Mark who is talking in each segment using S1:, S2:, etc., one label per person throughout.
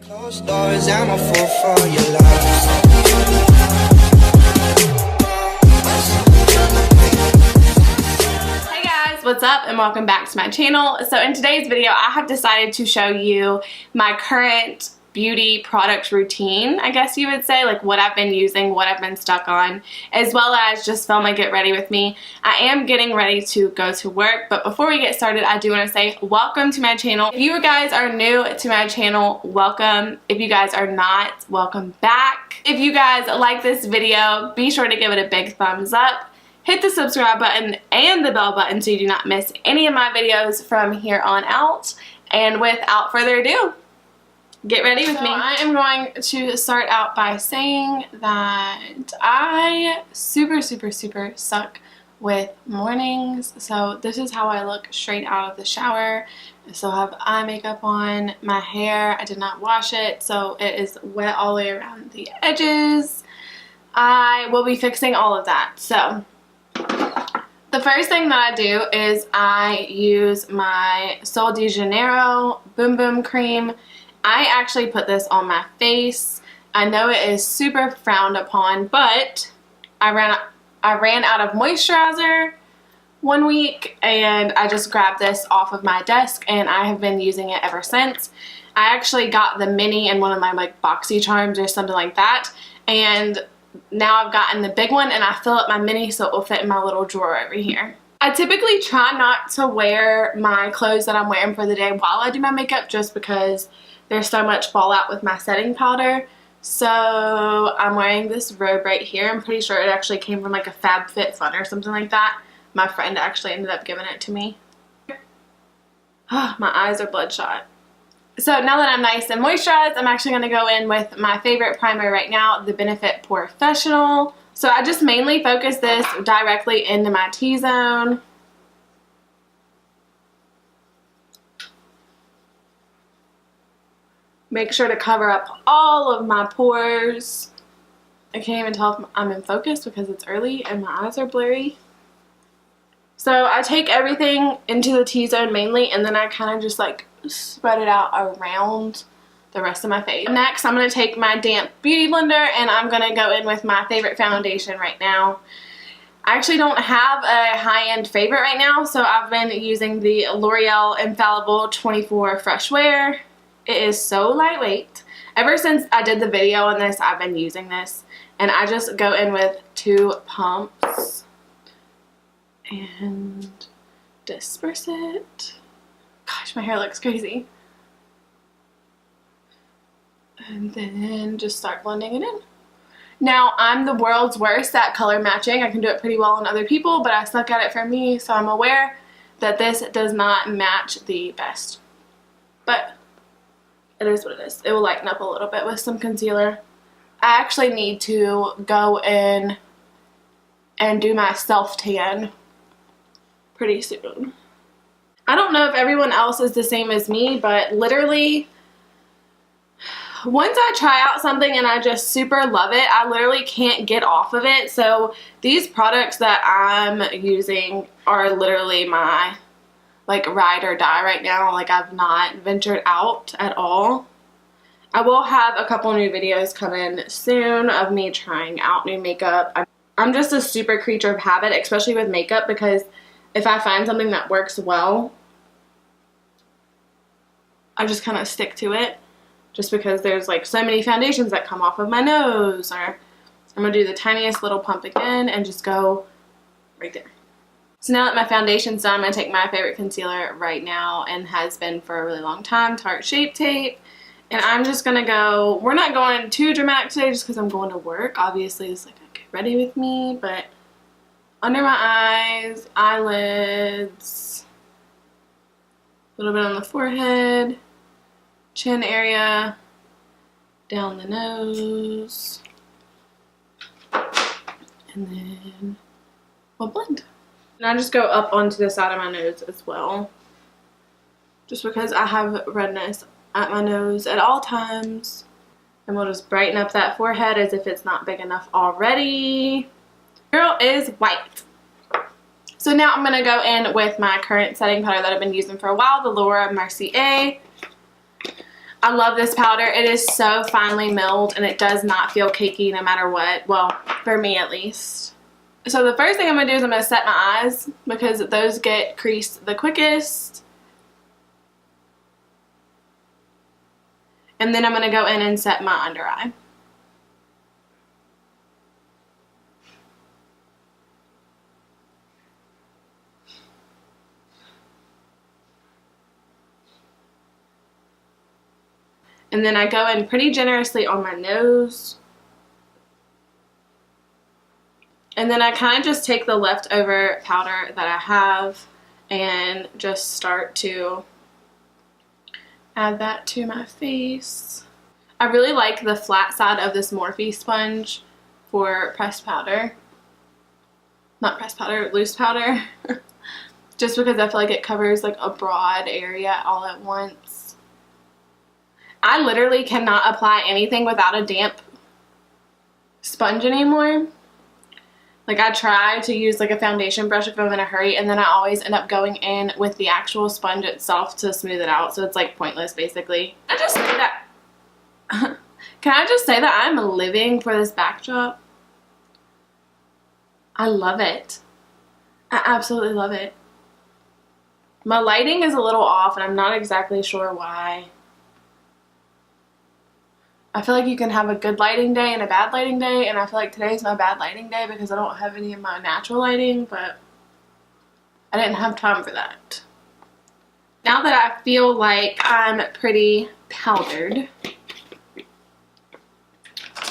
S1: Closed doors, I'm a fool for your love.
S2: Hey guys, what's up and welcome back to my channel. So in today's video I have decided to show you my current beauty product routine, I guess you would say, like what I've been using, what I've been stuck on, as well as just film a get ready with me. I am getting ready to go to work, but before we get started I do want to say welcome to my channel. If you guys are new to my channel, welcome. If you guys are not, welcome back. If you guys like this video, be sure to give it a big thumbs up. Hit the subscribe button and the bell button so you do not miss any of my videos from here on out. And without further ado, get ready with me. I am going to start out by saying that I super suck with mornings. So this is how I look straight out of the shower. I still have eye makeup on. My hair, I did not wash it, so it is wet all the way around the edges. I will be fixing all of that. So the first thing that I do is I use my Sol de Janeiro Boom Boom Cream. I actually put this on my face. I know it is super frowned upon, but I ran out of moisturizer one week and I just grabbed this off of my desk and I have been using it ever since. I actually got the mini in one of my like boxy charms or something like that, and now I've gotten the big one and I fill up my mini so it will fit in my little drawer over here. I typically try not to wear my clothes that I'm wearing for the day while I do my makeup just because there's so much fallout with my setting powder. So I'm wearing this robe right here. I'm pretty sure it actually came from like a FabFitFun or something like that. My friend actually ended up giving it to me. Oh, my eyes are bloodshot. So now that I'm nice and moisturized, I'm actually going to go in with my favorite primer right now, the Benefit Professional. So I just mainly focus this directly into my T-zone. Make sure to cover up all of my pores. I can't even tell if I'm in focus because it's early and my eyes are blurry. So I take everything into the T-zone mainly, and then I kind of just like spread it out around the rest of my face. Next, I'm going to take my damp beauty blender and I'm going to go in with my favorite foundation right now. I actually don't have a high-end favorite right now, so I've been using the L'Oreal Infallible 24 Fresh Wear. It is so lightweight. Ever since I did the video on this, I've been using this. And I just go in with 2 pumps and disperse it. Gosh, my hair looks crazy. And then just start blending it in. Now, I'm the world's worst at color matching. I can do it pretty well on other people, but I suck at it for me, so I'm aware that this does not match the best. But it is what it is. It will lighten up a little bit with some concealer. I actually need to go in and do my self-tan pretty soon. I don't know if everyone else is the same as me, but literally once I try out something and I just super love it, I literally can't get off of it. So these products that I'm using are literally my like ride or die right now. Like I've not ventured out at all. I will have a couple new videos coming soon of me trying out new makeup. I'm just a super creature of habit, especially with makeup, because if I find something that works well, I just kind of stick to it. Just because there's like so many foundations that come off of my nose. Or I'm going to do the tiniest little pump again and just go right there. So now that my foundation's done, I'm going to take my favorite concealer right now and has been for a really long time, Tarte Shape Tape. And I'm just going to go, we're not going too dramatic today just because I'm going to work. Obviously it's like a get ready with me, but under my eyes, eyelids, a little bit on the forehead, chin area, down the nose, and then we'll blend. And I just go up onto the side of my nose as well, just because I have redness at my nose at all times. And we'll just brighten up that forehead as if it's not big enough already. Girl is white. So now I'm going to go in with my current setting powder that I've been using for a while, the Laura Mercier. I love this powder. It is so finely milled and it does not feel cakey no matter what. Well, for me at least. So the first thing I'm going to do is I'm going to set my eyes because those get creased the quickest. And then I'm going to go in and set my under eye. And then I go in pretty generously on my nose. And then I kind of just take the leftover powder that I have and just start to add that to my face. I really like the flat side of this Morphe sponge for pressed powder. Not pressed powder, loose powder. Just because I feel like it covers like a broad area all at once. I literally cannot apply anything without a damp sponge anymore. Like I try to use like a foundation brush if I'm in a hurry, and then I always end up going in with the actual sponge itself to smooth it out, so it's like pointless basically. I just say that can I just say that I'm living for this backdrop? I love it. I absolutely love it. My lighting is a little off and I'm not exactly sure why. I feel like you can have a good lighting day and a bad lighting day, and I feel like today's my bad lighting day because I don't have any of my natural lighting, but I didn't have time for that. Now that I feel like I'm pretty powdered,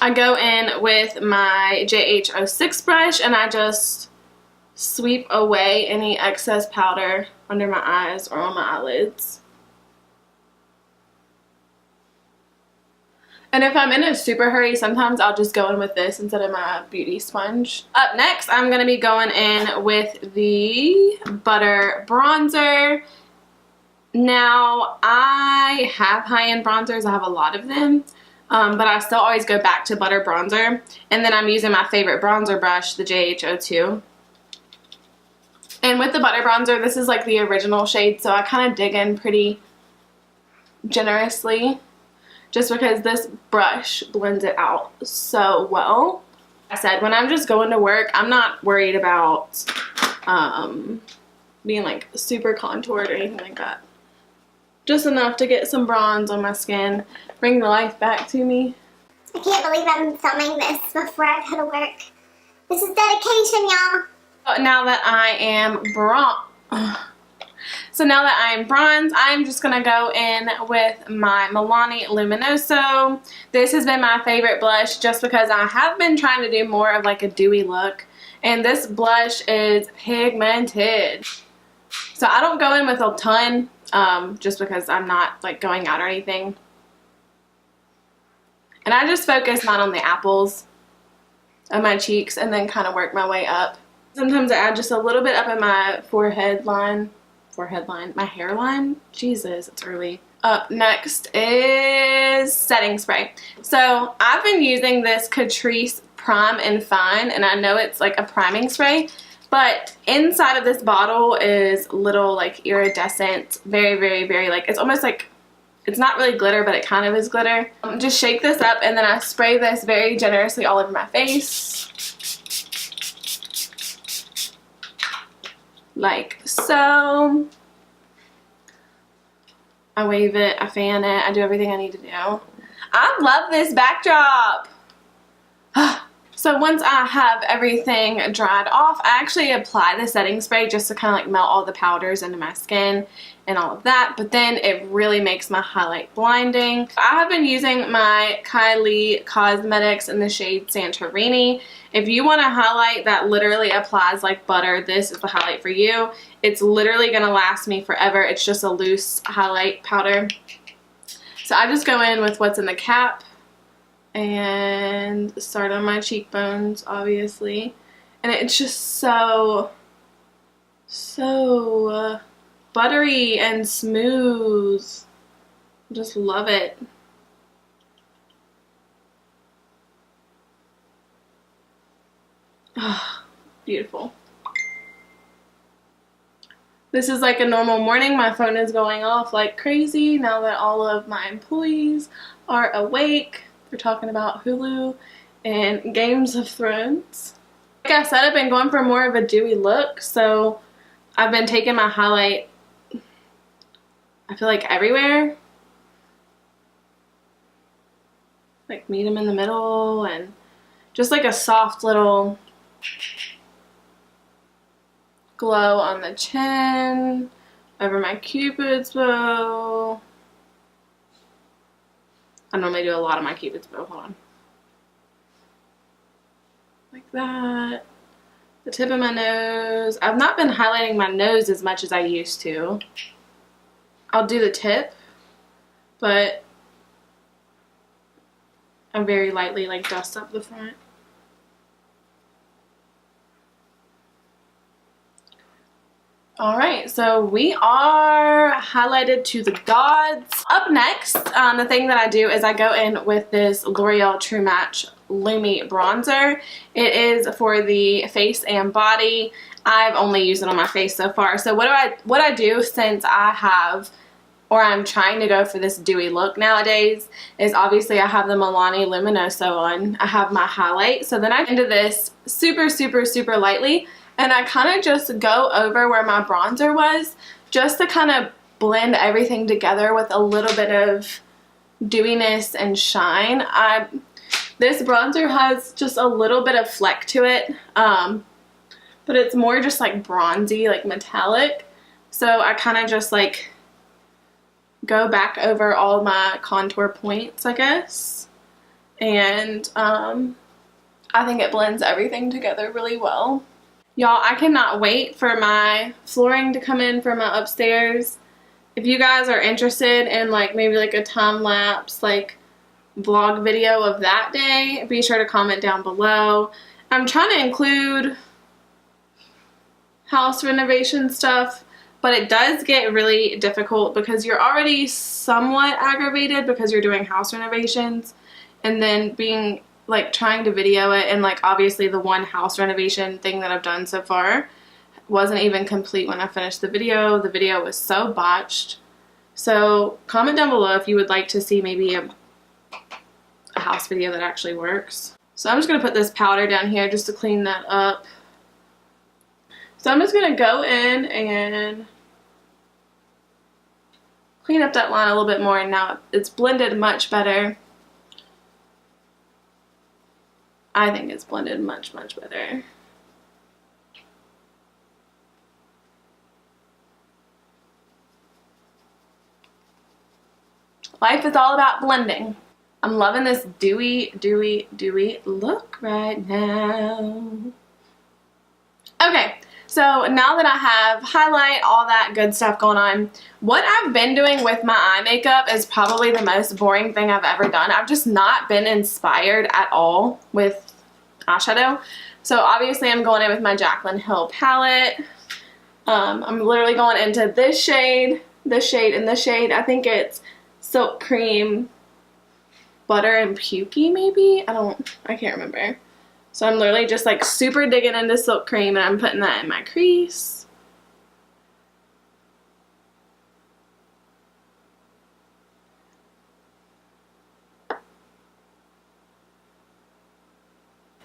S2: I go in with my JH06 brush and I just sweep away any excess powder under my eyes or on my eyelids. And if I'm in a super hurry, sometimes I'll just go in with this instead of my beauty sponge. Up next, I'm going to be going in with the Butter Bronzer. Now, I have high-end bronzers. I have a lot of them. But I still always go back to Butter Bronzer. And then I'm using my favorite bronzer brush, the JH02. And with the Butter Bronzer, this is like the original shade, so I kind of dig in pretty generously. Just because this brush blends it out so well. Like I said, when I'm just going to work, I'm not worried about being like super contoured or anything like that. Just enough to get some bronze on my skin, bring the life back to me.
S3: I can't believe I'm filming this before I go to work. This is dedication, y'all.
S2: Now that I am So now that I'm bronze, I'm just going to go in with my Milani Luminoso. This has been my favorite blush just because I have been trying to do more of like a dewy look. And this blush is pigmented. So I don't go in with a ton just because I'm not like going out or anything. And I just focus not on the apples of my cheeks and then kind of work my way up. Sometimes I add just a little bit up in my my hairline. Jesus, it's early. Up next is setting spray. So I've been using this Catrice Prime and Fine, and I know it's like a priming spray, but inside of this bottle is little like iridescent, very, very, very like, it's almost like, it's not really glitter, but it kind of is glitter. Just shake this up and then I spray this very generously all over my face. Like so. I wave it, I fan it, I do everything I need to do. I love this backdrop. So once I have everything dried off, I actually apply the setting spray just to kind of like melt all the powders into my skin and all of that. But then it really makes my highlight blinding. I have been using my Kylie Cosmetics in the shade Santorini. If you want a highlight that literally applies like butter, this is the highlight for you. It's literally going to last me forever. It's just a loose highlight powder. So I just go in with what's in the cap and start on my cheekbones, obviously. And it's just so buttery and smooth. Just love it. Oh, beautiful. This is like a normal morning. My phone is going off like crazy now that all of my employees are awake. They're talking about Hulu and Games of Thrones. Like I said, I've been going for more of a dewy look, so I've been taking my highlight, I feel like everywhere. Like meet them in the middle and just like a soft little glow on the chin, over my cupid's bow. I normally do a lot of my cupid's bow. Hold on. Like that. The tip of my nose. I've not been highlighting my nose as much as I used to. I'll do the tip, but I very lightly like dust up the front. Alright, so we are highlighted to the gods. Up next, the thing that I do is I go in with this L'Oreal True Match Lumi bronzer. It is for the face and body. I've only used it on my face so far. So what I do since I have, or I'm trying to go for this dewy look nowadays, is obviously I have the Milani Luminoso on. I have my highlight. So then I into this super, super, super lightly. And I kind of just go over where my bronzer was just to kind of blend everything together with a little bit of dewiness and shine. This bronzer has just a little bit of fleck to it, but it's more just like bronzy, like metallic. So I kind of just like go back over all my contour points, I guess. And I think it blends everything together really well. Y'all, I cannot wait for my flooring to come in for my upstairs. If you guys are interested in like maybe like a time-lapse like vlog video of that day, be sure to comment down below. I'm trying to include house renovation stuff, but it does get really difficult because you're already somewhat aggravated because you're doing house renovations, and then being like trying to video it, and like obviously the one house renovation thing that I've done so far wasn't even complete when I finished the video. The video was so botched. So comment down below if you would like to see maybe a house video that actually works. So I'm just going to put this powder down here just to clean that up. So I'm just going to go in and clean up that line a little bit more, and now it's blended much better. I think it's blended much, much better. Life is all about blending. I'm loving this dewy, dewy, dewy look right now. Okay, so now that I have highlight, all that good stuff going on, what I've been doing with my eye makeup is probably the most boring thing I've ever done. I've just not been inspired at all with eyeshadow. So obviously I'm going in with my Jaclyn Hill palette. I'm literally going into this shade, this shade, and this shade. I think it's Silk Cream, Butter and Pukey maybe? I can't remember. So I'm literally just like super digging into Silk Cream, and I'm putting that in my crease.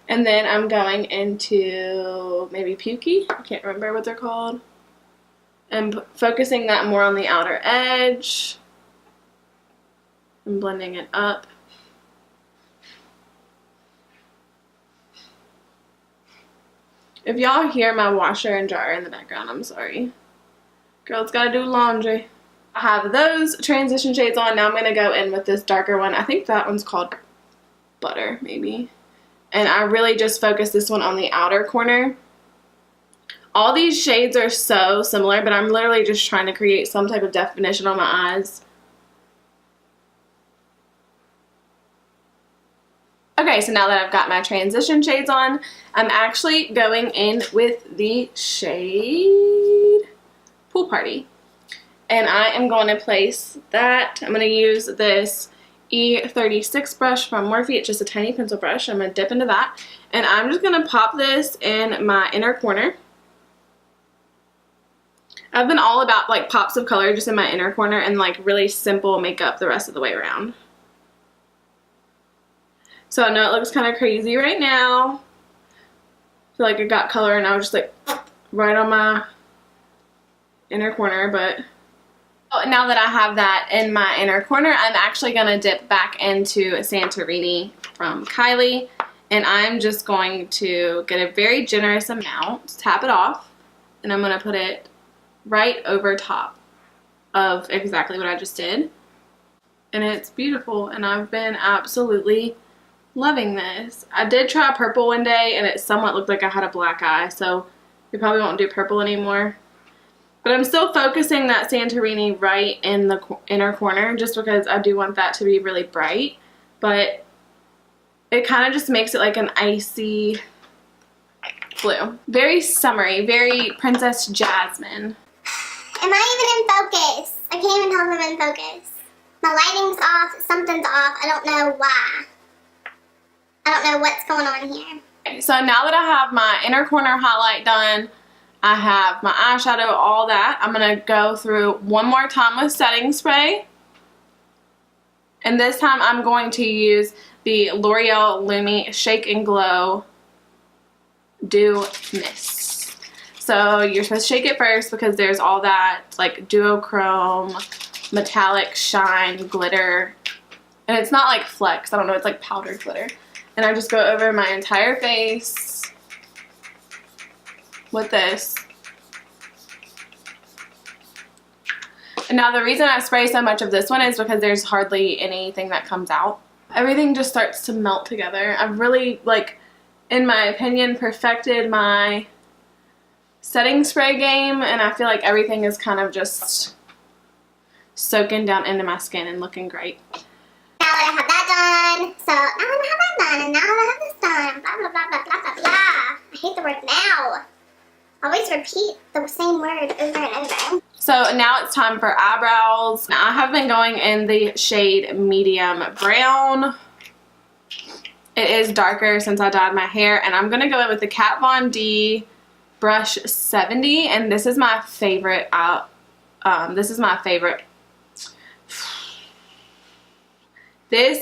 S2: And then I'm going into maybe Pukey. I can't remember what they're called. And focusing that more on the outer edge. And blending it up. If y'all hear my washer and dryer in the background, I'm sorry. Girl's gotta do laundry. I have those transition shades on. Now I'm gonna go in with this darker one. I think that one's called Butter, maybe. And I really just focus this one on the outer corner. All these shades are so similar, but I'm literally just trying to create some type of definition on my eyes. Okay, so now that I've got my transition shades on, I'm actually going in with the shade Pool Party. And I am going to place that. I'm going to use this E36 brush from Morphe. It's just a tiny pencil brush. I'm going to dip into that. And I'm just going to pop this in my inner corner. I've been all about like pops of color just in my inner corner and like really simple makeup the rest of the way around. So I know it looks kind of crazy right now. I feel like it got color and I was just like right on my inner corner, but now that I have that in my inner corner, I'm actually going to dip back into Santorini from Kylie, and I'm just going to get a very generous amount, tap it off, and I'm going to put it right over top of exactly what I just did. And it's beautiful, and I've been absolutely loving this. I did try purple one day, and it somewhat looked like I had a black eye, so we probably won't do purple anymore. But I'm still focusing that Santorini right in the inner corner just because I do want that to be really bright. But it kind of just makes it like an icy blue. Very summery, very Princess Jasmine.
S3: Am I even in focus? I can't even tell if I'm in focus. My lighting's off, something's off, I don't know why. I don't know what's going on here.
S2: Okay, so now that I have my inner corner highlight done, I have my eyeshadow, all that. I'm going to go through one more time with setting spray. And this time I'm going to use the L'Oreal Lumi Shake and Glow Dew Mist. So you're supposed to shake it first because there's all that like duochrome, metallic shine, glitter. And it's not like flecks. I don't know. It's like powdered glitter. And I just go over my entire face with this. And now the reason I spray so much of this one is because there's hardly anything that comes out. Everything just starts to melt together. I've really, like, in my opinion, perfected my setting spray game, and I feel like everything is kind of just soaking down into my skin and looking great.
S3: Now that I have that done, so now that I have that done, and now that I have this done, blah, blah, blah, blah, blah, blah, blah. I hate the word now. I always repeat the same word over and over. So
S2: now it's time for eyebrows. Now, I have been going in the shade medium brown. It is darker since I dyed my hair, and I'm going to go in with the Kat Von D brush 70, and this is my favorite. This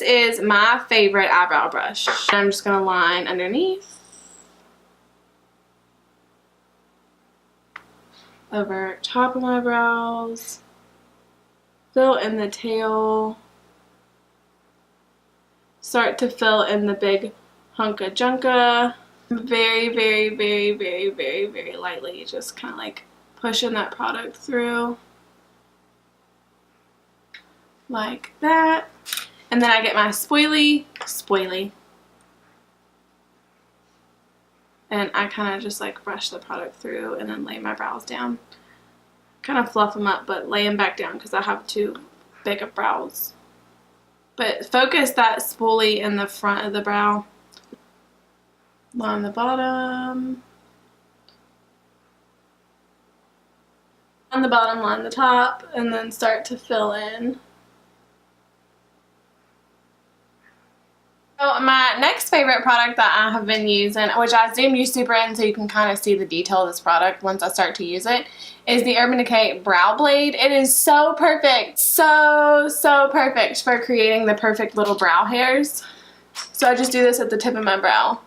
S2: is my favorite eyebrow brush. I'm just going to line underneath, over top of my brows, fill in the tail, start to fill in the big hunka junka. Very, very, very, very, very, very lightly, just kind of like pushing that product through like that. And then I get my spoily, and I kind of just like brush the product through and then lay my brows down. Kind of fluff them up, but lay them back down because I have too big of brows. But focus that spoolie in the front of the brow. Line the bottom. On the bottom, line the top, and then start to fill in. So my next favorite product that I have been using, which I zoomed you super in so you can kind of see the detail of this product once I start to use it, is the Urban Decay Brow Blade. It is so perfect, so perfect for creating the perfect little brow hairs. So I just do this at the tip of my brow.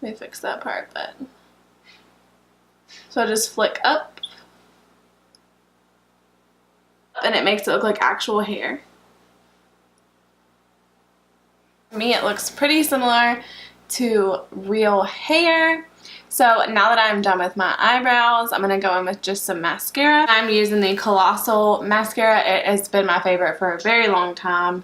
S2: Let me fix that part, but so I just flick up, and it makes it look like actual hair. For me, it looks pretty similar to real hair. So now that I'm done with my eyebrows, I'm going to go in with just some mascara. I'm using the Colossal mascara. It has been my favorite for a very long time.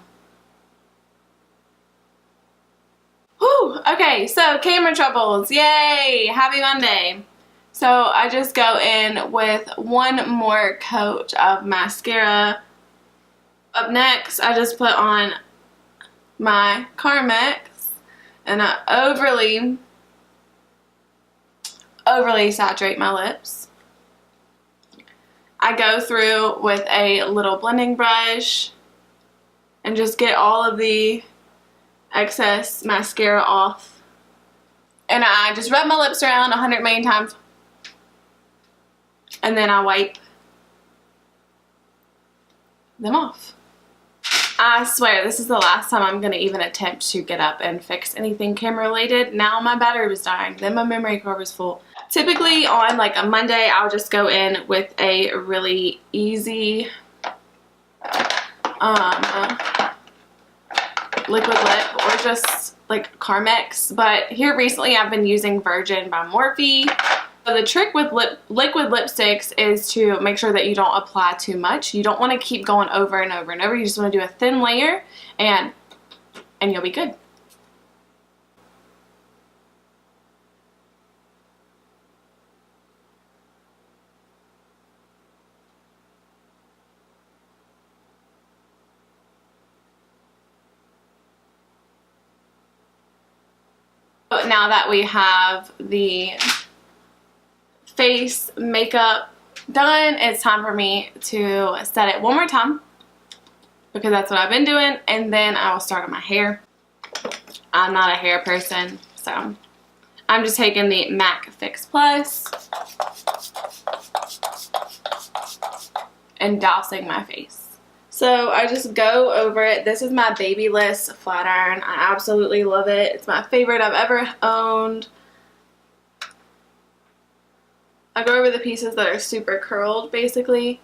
S2: Whew, okay, so camera troubles. Yay! Happy Monday. So I just go in with one more coat of mascara. Up next, I just put on my Carmex, and I overly saturate my lips. I go through with a little blending brush and just get all of the excess mascara off, and I just rub my lips around 100 million times, and then I wipe them off. I swear this is the last time I'm going to even attempt to get up and fix anything camera related. Now my battery was dying, then my memory card was full. Typically on like a Monday, I'll just go in with a really easy liquid lip or just like Carmex, but here recently I've been using Virgin by Morphe. So the trick with liquid lipsticks is to make sure that you don't apply too much. You don't want to keep going over and over and over. You just want to do a thin layer and you'll be good. Now that we have the face makeup done, it's time for me to set it one more time because that's what I've been doing, and then I will start on my hair. I'm not a hair person, so I'm just taking the MAC Fix Plus and dousing my face. So I just go over it. This is my Babyliss flat iron. I absolutely love it. It's my favorite I've ever owned. I go over the pieces that are super curled, basically.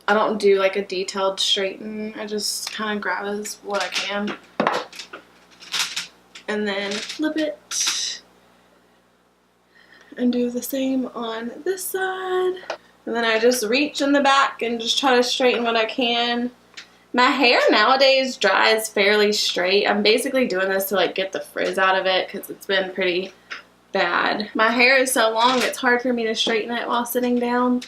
S2: I don't do like a detailed straighten. I just kind of grab as what I can. And then flip it. And do the same on this side. And then I just reach in the back and just try to straighten what I can. My hair nowadays dries fairly straight. I'm basically doing this to like get the frizz out of it because it's been pretty bad. My hair is so long it's hard for me to straighten it while sitting down.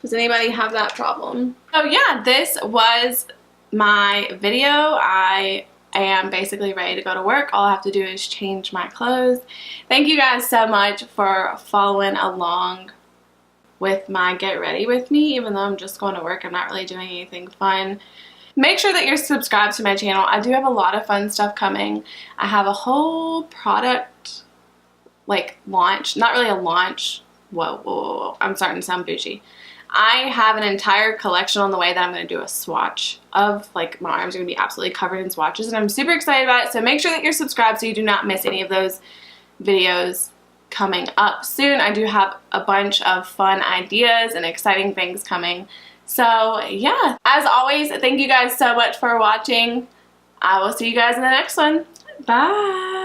S2: Does anybody have that problem? So yeah, this was my video. I am basically ready to go to work. All I have to do is change my clothes. Thank you guys so much for following along with my get ready with me. Even though I'm just going to work, I'm not really doing anything fun. Make sure that you're subscribed to my channel. I do have a lot of fun stuff coming. I have a whole product like launch, not really a launch. Whoa. I'm starting to sound bougie. I have an entire collection on the way that I'm going to do a swatch of. Like, my arms are going to be absolutely covered in swatches, and I'm super excited about it. So make sure that you're subscribed so you do not miss any of those videos coming up soon. I do have a bunch of fun ideas and exciting things coming. So yeah, as always, thank you guys so much for watching. I will see you guys in the next one. Bye.